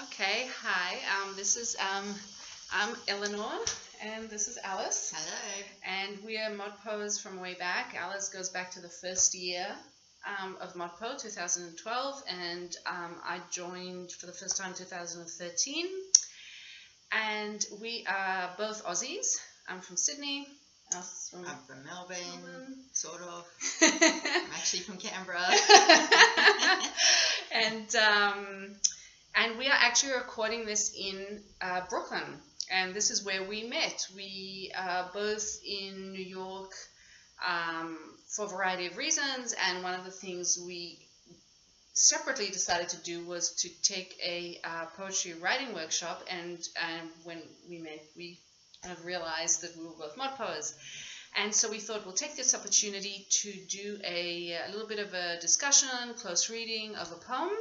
Okay, hi. I'm Eleanor, and this is Alice. Hello. And we are ModPos from way back. Alice goes back to the first year of ModPo, 2012, and I joined for the first time 2013. And we are both Aussies. I'm from Sydney. I'm from Melbourne, sort of. I'm I'm actually from Canberra. And we are actually recording this in Brooklyn, and this is where we met. We are both in New York for a variety of reasons, and one of the things we separately decided to do was to take a poetry writing workshop, and when we met, we kind of realized that we were both ModPos. And so we thought we'll take this opportunity to do a little bit of a discussion, close reading of a poem.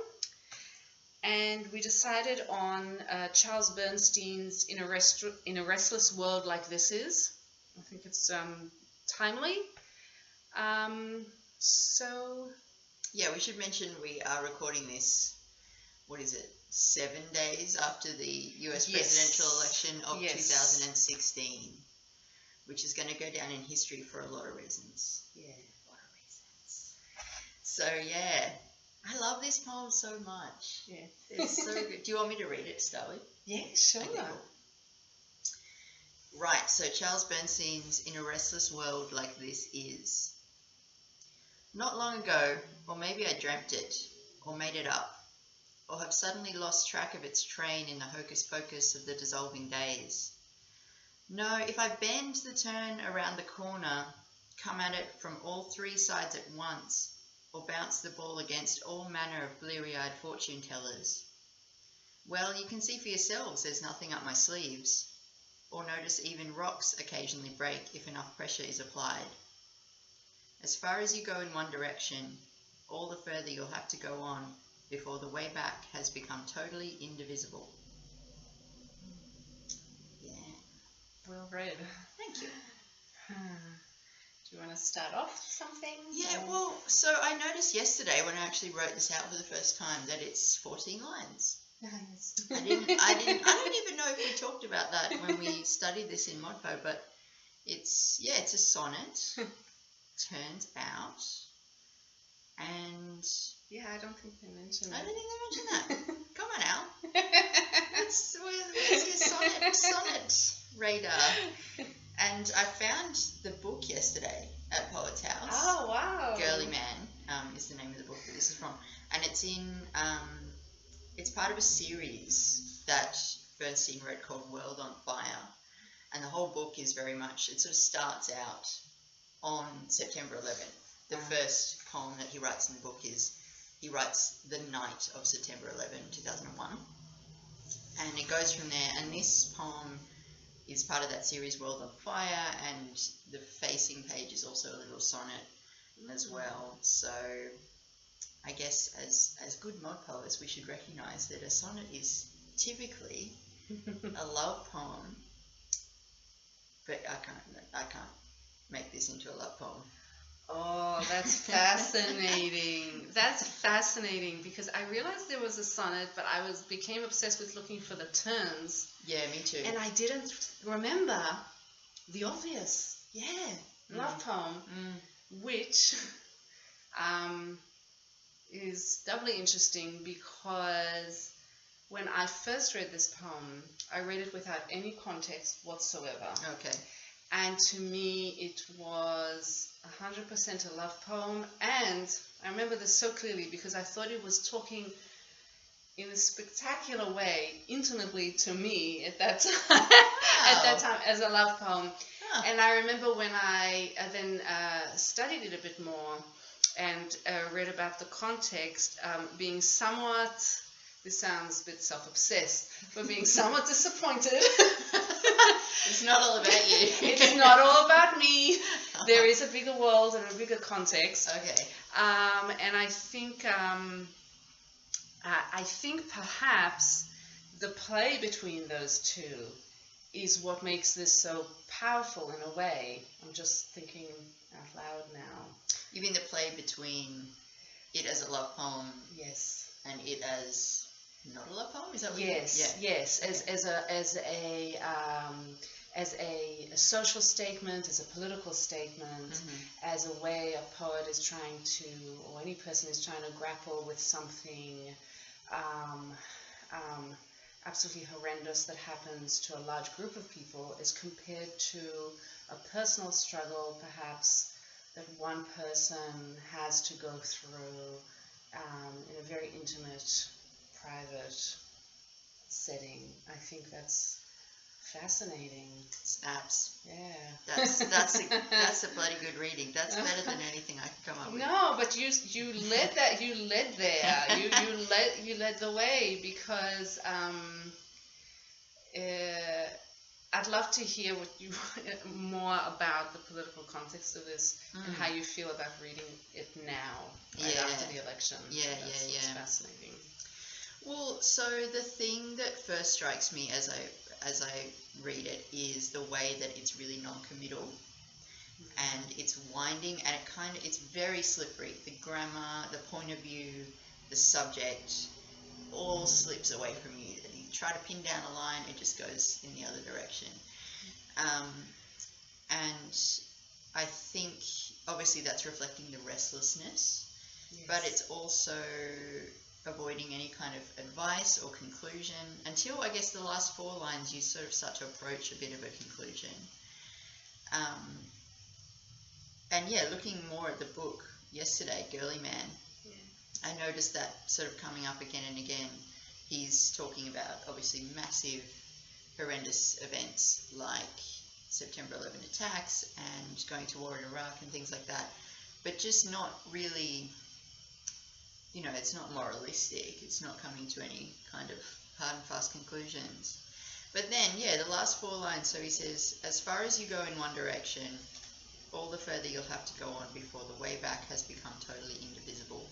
And we decided on Charles Bernstein's In a Restless World Like This Is. I think it's timely. Yeah, we should mention we are recording this, 7 days after the US presidential election of 2016, which is going to go down in history for a lot of reasons. Yeah, a lot of reasons. So, yeah. I love this poem so much. Yeah. It's so good. Do you want me to read it, Starly? Yeah, sure. Okay, cool. Right, so Charles Bernstein's In a Restless World Like This Is. Not long ago, or maybe I dreamt it, or made it up, or have suddenly lost track of its train in the hocus-pocus of the dissolving days. No, if I bend the turn around the corner, come at it from all three sides at once, or bounce the ball against all manner of bleary-eyed fortune-tellers. Well, you can see for yourselves there's nothing up my sleeves, or notice even rocks occasionally break if enough pressure is applied. As far as you go in one direction, all the further you'll have to go on before the way back has become totally indivisible. Yeah. Well read. Thank you. Do you want to start off something? Yeah, well, so I noticed yesterday when I actually wrote this out for the first time that it's 14 lines. Nice. I don't even know if we talked about that when we studied this in ModPo, but it's a sonnet, turns out, and... Yeah, I don't think they mentioned I that. don't think they mentioned that. Come on, Al. Where's your sonnet radar? And I found the book yesterday at Poet's House. Oh, wow. Girly Man is the name of the book that this is from. And it's it's part of a series that Bernstein wrote called World on Fire. And the whole book is very much, it sort of starts out on September 11th. The first poem that he writes in the book is, he writes the night of September 11, 2001. And it goes from there. And this poem is part of that series World on Fire, and the facing page is also a little sonnet as well. So I guess as good ModPoets, we should recognise that a sonnet is typically a love poem, but I can't make this into a love poem. Oh, that's fascinating. That's fascinating, because I realized there was a sonnet, but I became obsessed with looking for the turns. Yeah, me too. And I didn't remember the obvious, love poem, which is doubly interesting because when I first read this poem, I read it without any context whatsoever. Okay. And to me, it was 100% a love poem. And I remember this so clearly because I thought it was talking in a spectacular way, intimately to me at that time, at that time as a love poem. Huh. And I remember when I then studied it a bit more and read about the context, being somewhat, this sounds a bit self-obsessed, but being somewhat disappointed. It's not all about you. It's not all about me. There is a bigger world and a bigger context. Okay. And I think perhaps the play between those two is what makes this so powerful in a way. I'm just thinking out loud now. You mean the play between it as a love poem, yes, and it as not a love poem. Is that what Yes, you... Yeah. yes, as a social statement, as a political statement, as a way a poet is trying to, or any person is trying to grapple with something absolutely horrendous that happens to a large group of people, as compared to a personal struggle, perhaps, that one person has to go through in a very intimate, private setting. I think that's fascinating. Snaps. Yeah. That's a bloody good reading. That's better than anything I could come up with. No, but you led there. You led the way, because I'd love to hear what you more about the political context of this and how you feel about reading it now, after the election. That's fascinating. Well, so the thing that first strikes me as I read it is the way that it's really non-committal, and it's winding, and it's very slippery. The grammar, the point of view, the subject, all slips away from you. You try to pin down a line, it just goes in the other direction. And I think obviously that's reflecting the restlessness, but it's also avoiding any kind of advice or conclusion until, I guess, the last 4 lines you sort of start to approach a bit of a conclusion. And yeah, looking more at the book yesterday, Girly Man, I noticed that sort of coming up again and again. He's talking about obviously massive, horrendous events like September 11 attacks and going to war in Iraq and things like that, but just not really, it's not moralistic. It's not coming to any kind of hard and fast conclusions. But then, the last 4 lines, so he says, as far as you go in one direction, all the further you'll have to go on before the way back has become totally indivisible.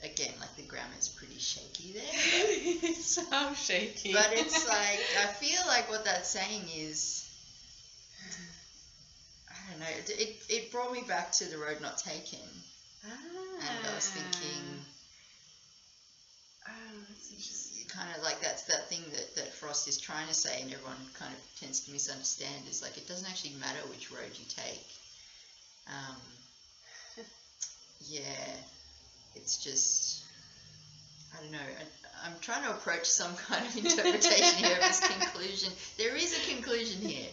Again, like, the grammar's pretty shaky there. It's so shaky. But it's like, I feel like what that's saying is, I don't know, it brought me back to The Road Not Taken. And I was thinking, that's interesting. Kind of like that's that thing that Frost is trying to say, and everyone kind of tends to misunderstand, is like, it doesn't actually matter which road you take. It's just, I don't know, I'm trying to approach some kind of interpretation here of this conclusion. There is a conclusion here.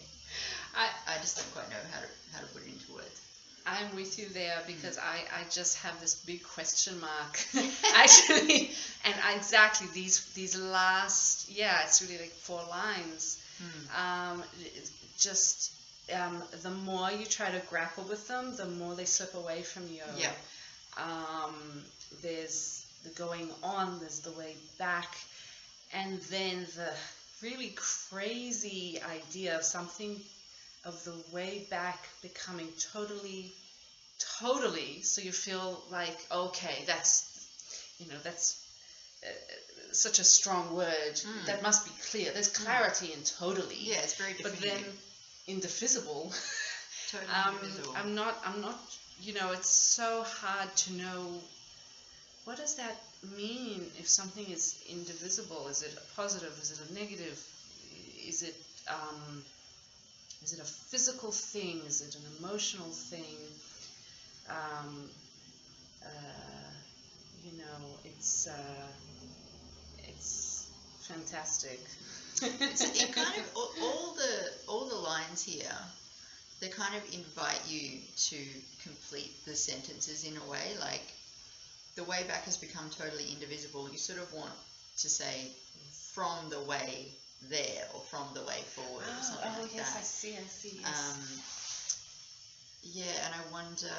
I just don't quite know how to put it into words. I'm with you there, because I just have this big question mark, actually, and exactly these last, it's really like 4 lines. The more you try to grapple with them, the more they slip away from you. There's the going on, there's the way back, and then the really crazy idea of something, of the way back becoming totally, so you feel like, okay, that's such a strong word, that must be clear. There's clarity in totally. Yeah, it's very definitive. But then indivisible. Totally indivisible. I'm not, it's so hard to know, what does that mean if something is indivisible? Is it a positive? Is it a negative? Is it a physical thing? Is it an emotional thing? It's fantastic. It kind of, all the lines here, they kind of invite you to complete the sentences in a way. Like, the way back has become totally indivisible. You sort of want to say, from the way there, or from the way forward, or something like that. I see, yes. And I wonder,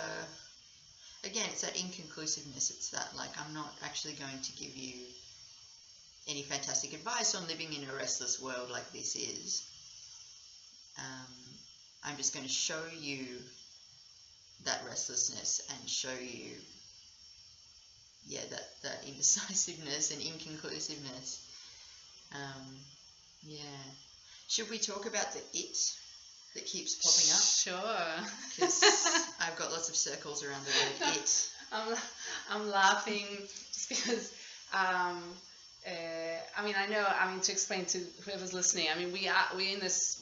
again, it's that inconclusiveness. It's that, like, I'm not actually going to give you any fantastic advice on living in a restless world like this is. I'm just going to show you that restlessness and show you, that indecisiveness and inconclusiveness. Should we talk about the it that keeps popping up? Sure. Because I've got lots of circles around the word it. I'm laughing just because I mean, to explain to whoever's listening, I mean, we're in this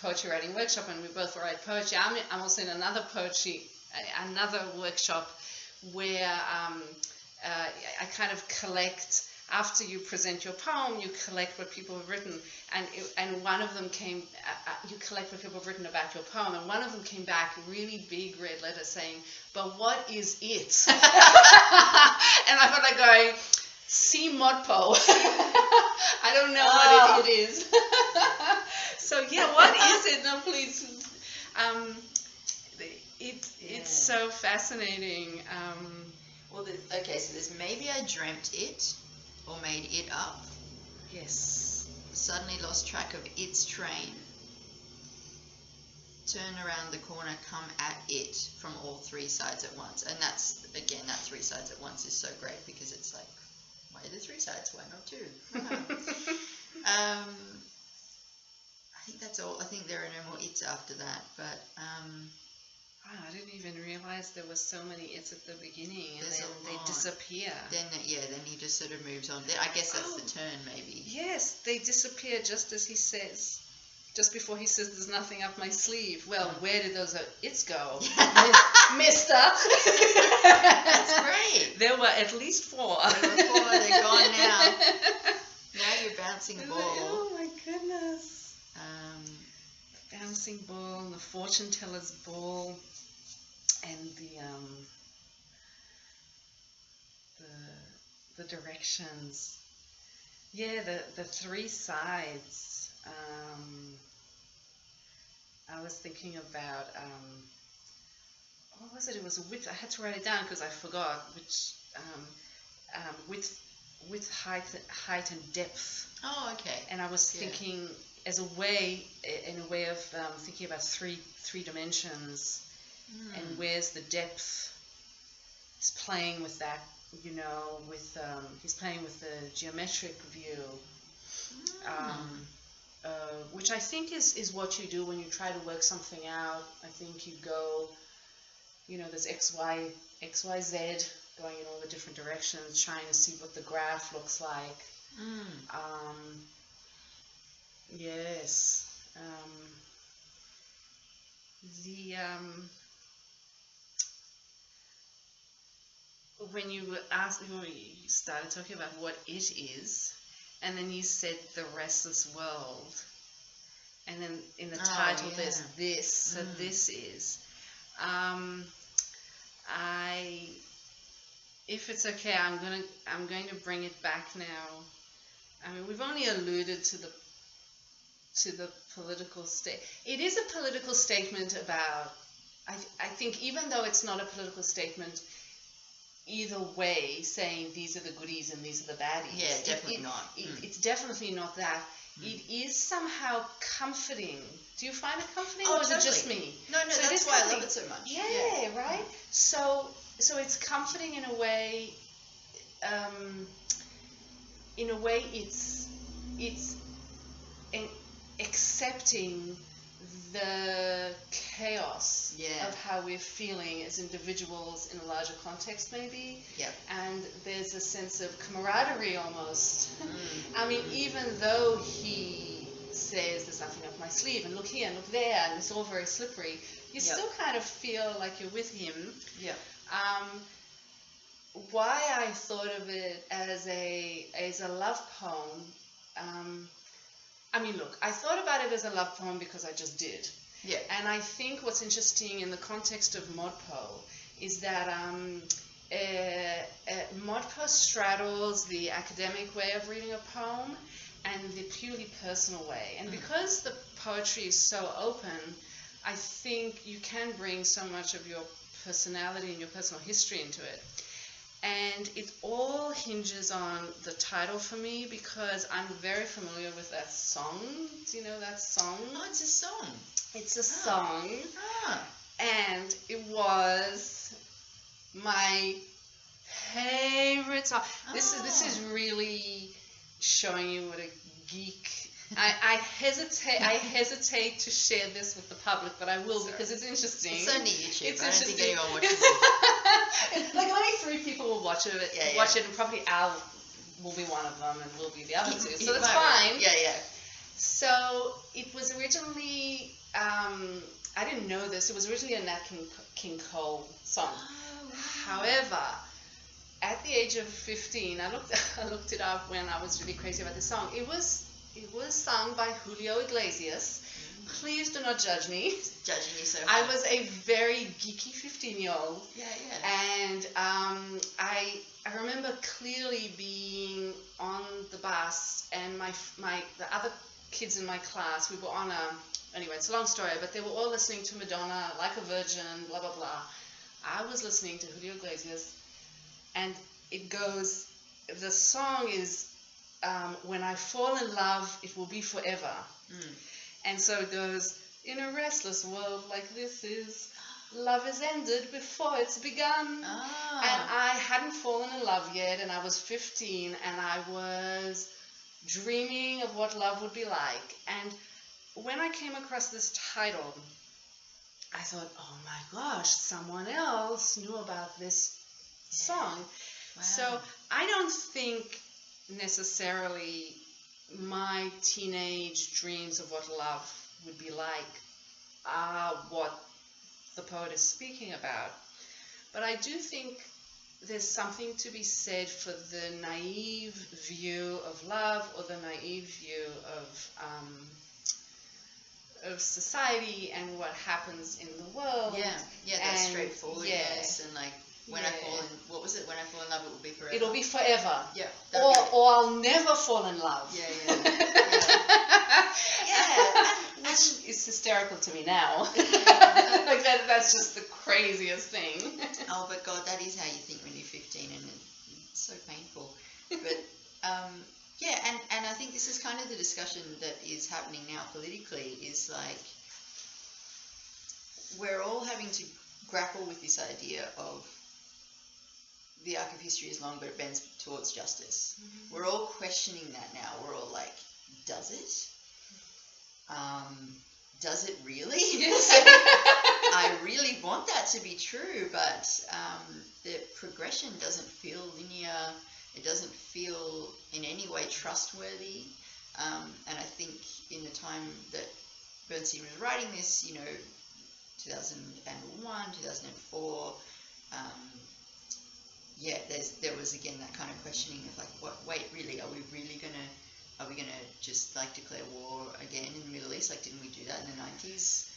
poetry writing workshop, and we both write poetry. I'm also in another workshop where I kind of collect. After you present your poem, you collect what people have written, and one of them came. You collect what people have written about your poem, and one of them came back really big red letters saying, "But what is it?" And I felt like going, "See ModPo." I don't know what it is. So yeah, what is it? No, please. It's so fascinating. Well, okay, so there's maybe I dreamt it. Or made it up. Yes. Suddenly lost track of its train. Turn around the corner, come at it from all three sides at once. And that's, again, that three sides at once is so great because it's like, why are there three sides? Why not two? I think that's all. I think there are no more its after that. But I didn't even realize there were so many it's at the beginning, and then they disappear. Then he just sort of moves on. I guess that's the turn, maybe. Yes, they disappear just as he says, just before he says, "There's nothing up my sleeve." Well, where did those it's go, Mister? That's great. There were at least 4. There were 4. They're gone now. Now you're bouncing ball. Oh my goodness. Bouncing ball, and the fortune teller's ball, and the directions. Yeah, the 3 sides. I was thinking about what was it? It was a width. I had to write it down because I forgot. Which width, height, and depth. Oh, okay. And I was thinking as a way of thinking about three dimensions, and where's the depth. He's playing with that, he's playing with the geometric view, which I think is what you do when you try to work something out. I think you go, there's X, Y, Z going in all the different directions, trying to see what the graph looks like. Yes. When you started talking about what it is, and then you said the restless world, and then in the title there's this, so this is. If it's okay, I'm going to bring it back now. I mean, we've only alluded to the political state. It is a political statement about. I think even though it's not a political statement either way, saying these are the goodies and these are the baddies. Yeah, definitely not. It's definitely not that. It is somehow comforting. Do you find it comforting, or is it just me? No, so that's why I love it so much. Yeah, right? So it's comforting in a way. It's accepting the chaos of how we're feeling as individuals in a larger context, maybe. Yep. And there's a sense of camaraderie almost. I mean, even though he says there's nothing up my sleeve, and look here and look there, and it's all very slippery, you still kind of feel like you're with him. Yeah. Why I thought of it as a love poem. I mean, look, I thought about it as a love poem because I just did. Yeah. And I think what's interesting in the context of ModPo is that ModPo straddles the academic way of reading a poem and the purely personal way. And because the poetry is so open, I think you can bring so much of your personality and your personal history into it. And it all hinges on the title for me because I'm very familiar with that song. Do you know that song? Oh, it's a song. It's a song. And it was my favorite song. This is really showing you what a geek. I hesitate to share this with the public, but I will because it's interesting. It's only YouTube. It's I don't think anyone watches it. Like only 3 people will watch it. Watch it, and probably Al will be one of them and will be the other two. So You that's might- fine. Yeah, yeah. So it was originally, I didn't know this, it was originally a Nat King Cole song. Oh, However, at the age of 15, I looked it up when I was really crazy about this song. It was sung by Julio Iglesias. Please do not judge me. Judging you so I hard. was a very geeky 15-year-old. Yeah, yeah. And I remember clearly being on the bus, and the other kids in my class, we were on anyway, it's a long story, but they were all listening to Madonna, Like a Virgin, blah, blah, blah. I was listening to Julio Iglesias, and it goes, the song is, when I fall in love, it will be forever. Mm. And so it goes, in a restless world like this is, love has ended before it's begun. Ah. And I hadn't fallen in love yet, and I was 15, and I was dreaming of what love would be like. And when I came across this title, I thought, oh my gosh, someone else knew about this song. Wow. So I don't think necessarily my teenage dreams of what love would be like are what the poet is speaking about. But I do think there's something to be said for the naive view of love, or the naive view of society and what happens in the world. Yeah, yeah, that's And, straightforwardness, yeah. and like when I fall in, what was it? When I fall in love, it will be forever. It'll be forever. Yeah. Or I'll never fall in love. Yeah, yeah. Yeah. Which is hysterical to me now. Like that's just the craziest thing. Oh, but God, that is how you think when you're 15, and it's so painful. But yeah, and I think this is kind of the discussion that is happening now politically. Is like we're all having to grapple with this idea of the arc of history is long, but it bends towards justice. Mm-hmm. We're all questioning that now. We're all like, does it? Does it really? Yes. I really want that to be true, but the progression doesn't feel linear. It doesn't feel in any way trustworthy. And I think in the time that Bernstein was writing this, 2001, 2004, there was again that kind of questioning of like, wait, really, are we gonna just like declare war again in the Middle East? Like, didn't we do that in the 90s?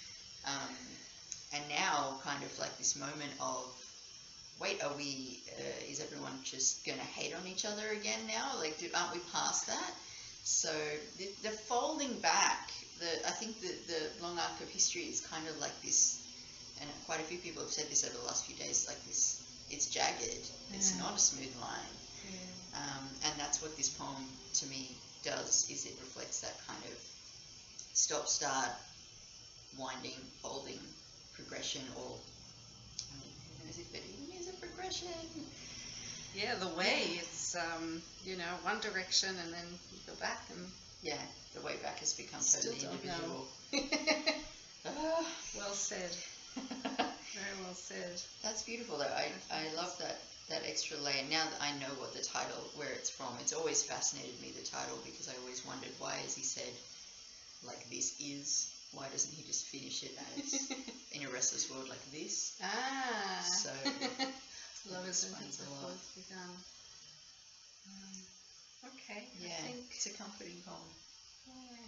And now kind of like this moment of, wait, is everyone just gonna hate on each other again now? Like, aren't we past that? So the folding back, I think the long arc of history is kind of like this, and quite a few people have said this over the last few days, like this, it's jagged, it's not a smooth line. And that's what this poem to me does, is it reflects that kind of stop-start, winding, folding progression, or who knows if it even is a progression. Yeah, the way it's one direction and then you go back, and yeah, the way back has become still totally don't individual. know. Well said. Very well said. That's beautiful though. I love that extra layer. Now that I know what the title, where it's from, it's always fascinated me, the title, because I always wondered, why has he said like this is? Why doesn't he just finish it as in a restless world like this? Ah. So love is explains a lot. begun. Okay. Yeah, I think, it's a comforting poem. yeah.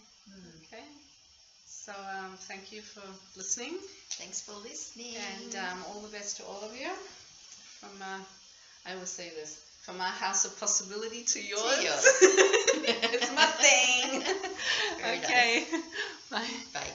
Okay. So thank you for listening. Thanks for listening. And all the best to all of you. From I always say this, from our house of possibility to yours. It's my thing. Very Okay. nice. Bye. Bye.